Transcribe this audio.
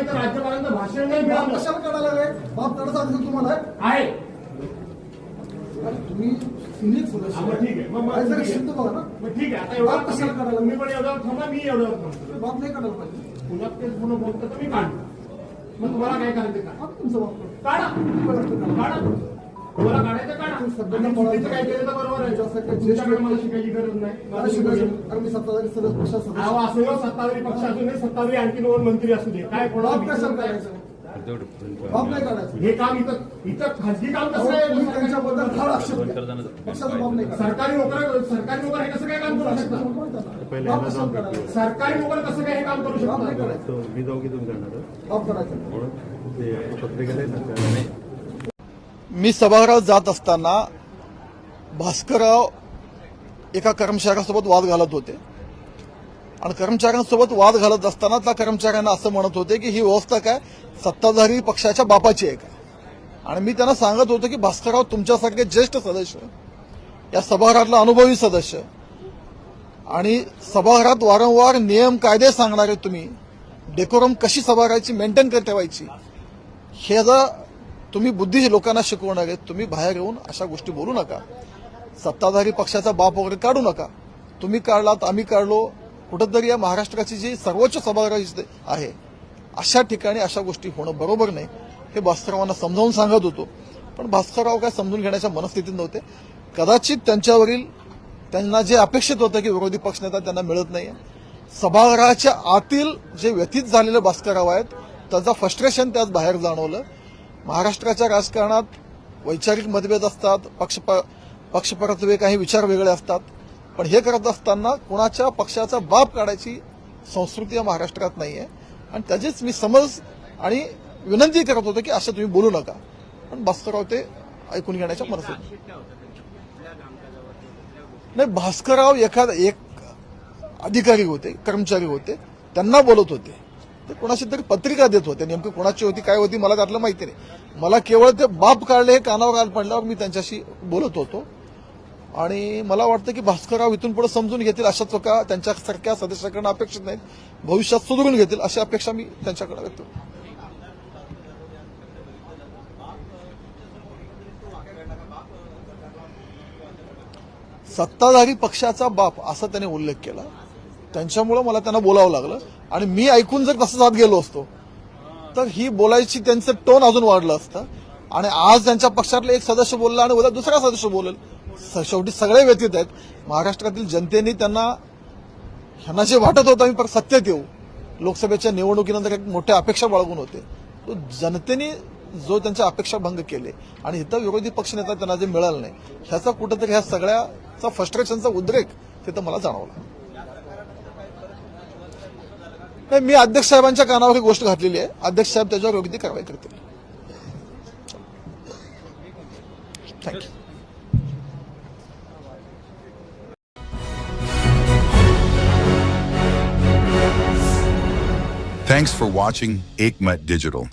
नाही तर राज्यपालांचं भाषण नाही मिळालं. कशाला काढायला लागले? बाप काढा सांगितलं तुम्हाला आहे. तुम्ही सिनियर सदस्य. ठीक आहे मग काहीतरी शिस्त बघा ना. मग ठीक आहे आता एवढा बाप कशाला काढायला मी पण एवढ्यावर थांबा, मी एवढ्यावर थांबतो. बाप नाही काढायला पाहिजे. पुन्हा तेच पुन्हा बोलतो तर मी काढतो. मग तुम्हाला काय करायचं का? आता तुमचं बाप काढा काढा, तुम्हाला काढायचं काढा. सध्या चुकीचं काय केलं तर बरोबर आहे. तुमच्याकडे मला शिकायची गरज नाही. कारण मी सत्ताधारी पक्षाचा सदस्य. अहो, असं सत्ताधारी पक्ष असू दे, सत्ताधारी आणखी 2 मंत्री असू दे, काय कोणाला बाप कशाला काढायचं? बाप नाही काढायचं. हे काम इथं खासगी काम कसं तुम्ही आहे? त्यांच्याबद्दल फार आक्षेप घ्या. पक्षाचा बाप नाही काढायचा. सरकारी नोकर हे कसं काय काम करू शकतात? बाप कशाला काढायचा? सरकारी नोकर कसं काय हे काम करू बाप नाही शकतात? काढायचं. मी जाऊ की तुम्ही करणार बाप करायचं. म्हणून ते पत्रिकेला नाही. मी सभागृहात जात असताना भास्करराव एका कर्मचाऱ्यासोबत वाद घालत होते आणि कर्मचाऱ्यांसोबत वाद घालत असताना त्या कर्मचाऱ्यांना असं म्हणत होते की ही व्यवस्था काय सत्ताधारी पक्षाच्या बापाची आहे का. आणि मी त्यांना सांगत होतो की भास्करराव तुमच्यासारखे ज्येष्ठ सदस्य, या सभागृहातला अनुभवी सदस्य आणि सभागृहात वारंवार नियम कायदे सांगणारे तुम्ही, डेकोरम कशी सभागृहाची मेंटेन ठेवायची हे जर तुम्ही बुद्धी लोकांना शिकवणार आहेत, तुम्ही बाहेर येऊन अशा गोष्टी बोलू नका. सत्ताधारी पक्षाचा बाप वगैरे काढू नका. तुम्ही काढलात, आम्ही काढलो, कुठंतरी या महाराष्ट्राची जी सर्वोच्च सभागृह आहे अशा ठिकाणी अशा गोष्टी होणं बरोबर नाही हे भास्कररावांना समजावून सांगत होतो. पण भास्करराव काय समजून घेण्याच्या मनस्थितीत नव्हते. कदाचित त्यांना जे अपेक्षित होतं की विरोधी पक्षनेता त्यांना मिळत नाहीये. सभागृहाच्या आतील जे व्यथित झालेले भास्करराव आहेत त्याचं फ्रस्ट्रेशन त्यात बाहेर जाणवलं. महाराष्ट्राच्या राजकारणात वैचारिक मतभेद असतात, पक्षपरत्वे काही विचार वेगळे असतात, पण हे करत असताना कोणाच्या पक्षाचा बाप काढायची संस्कृती या महाराष्ट्रात नाहीये. आणि त्याचीच मी समज आणि विनंती करत होतो की असं तुम्ही बोलू नका. पण भास्करराव ते ऐकून घेण्याच्या मनस्थितीत नाही. भास्करराव एक अधिकारी होते, कर्मचारी होते, त्यांना बोलत होते. ते कोणाशी तरी पत्रिका देत होते. नेमकं कोणाची होती काय होती मला त्यातलं माहिती नाही. मला केवळ ते बाप काढले हे कानावर आल पडल्यावर मी त्यांच्याशी बोलत होतो. आणि मला वाटतं की भास्करराव इथून पुढे समजून घेतील. अशा चुका त्यांच्यासारख्या सदस्याकडनं अपेक्षित नाहीत. भविष्यात सुधारून घेतील अशी अपेक्षा मी त्यांच्याकडे व्यक्त करतो. सत्ताधारी पक्षाचा बाप असा त्याने उल्लेख केला. त्यांच्यामुळे मला त्यांना बोलावं लागलं आणि मी ऐकून जर तसं जात गेलो असतो तर ही बोलायची त्यांचं टोन अजून वाढलं असतं. आणि आज त्यांच्या पक्षातला एक सदस्य बोलला आणि उद्या दुसरा सदस्य बोलेल. शेवटी सगळे व्यथित आहेत. महाराष्ट्रातील जनतेने ह्यांना जे वाटत होतं आम्ही सत्तेत येऊ, लोकसभेच्या निवडणुकीनंतर एक मोठ्या अपेक्षा बाळगून होते, तो जनतेने जो त्यांच्या अपेक्षा भंग केले आणि इथं विरोधी पक्षनेता त्यांना जे मिळालं नाही ह्याचा कुठेतरी ह्या सगळ्याचा फ्रस्ट्रेशनचा उद्रेक तिथं मला जाणवला. मी अध्यक्ष साहेबांच्या कानावर ही गोष्ट घातलेली आहे. अध्यक्ष साहेब त्याच्यावर योग्य ती कारवाई करतील. Thank you. Thanks for watching Ekmat Digital.